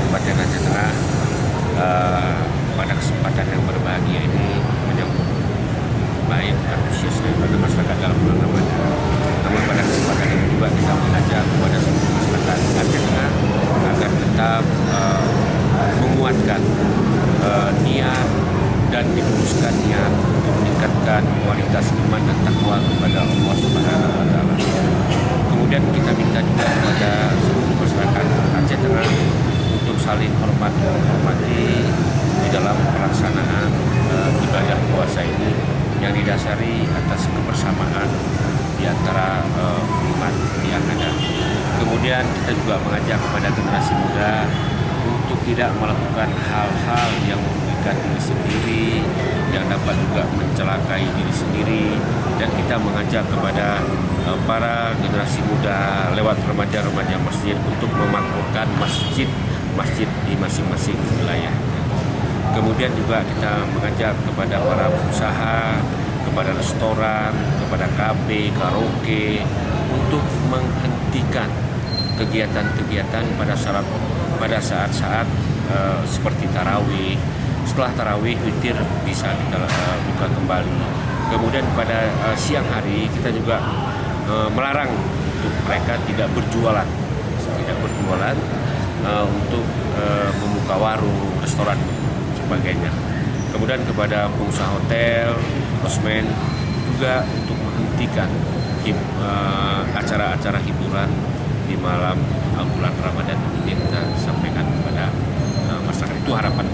Kabupaten Aceh Tengah pada kesempatan yang berbahagia ini menyambut baik antusias daripada masyarakat dalam bulan Ramadan. Namun pada kesempatan ini juga kita mengajak kepada seluruh masyarakat Aceh Tengah agar tetap menguatkan niat dan diluruskan niat untuk meningkatkan kualitas iman dan takwa kepada Allah Subhanahu wa Ta'ala. Kemudian kita minta juga kepada seluruh masyarakat Aceh Tengah untuk saling menghormati di dalam pelaksanaan ibadah puasa ini yang didasari atas kebersamaan di antara umat yang ada. Kemudian kita juga mengajak kepada generasi muda untuk tidak melakukan hal-hal yang merugikan diri sendiri, yang dapat juga mencelakai diri sendiri, dan kita mengajak kepada para generasi muda lewat remaja-remaja masjid untuk memakmurkan masjid di masing-masing wilayah. Kemudian juga kita mengajak kepada para pengusaha, kepada restoran, kepada kafe, karaoke untuk menghentikan kegiatan-kegiatan pada saat-saat seperti tarawih. Setelah tarawih, witir bisa kita buka kembali. Kemudian pada siang hari kita juga melarang untuk mereka tidak berjualan untuk membuka warung, restoran, sebagainya. Kemudian kepada pengusaha hotel, losmen juga untuk menghentikan acara-acara hiburan di malam bulan Ramadan ini kita sampaikan kepada masyarakat. Itu harapan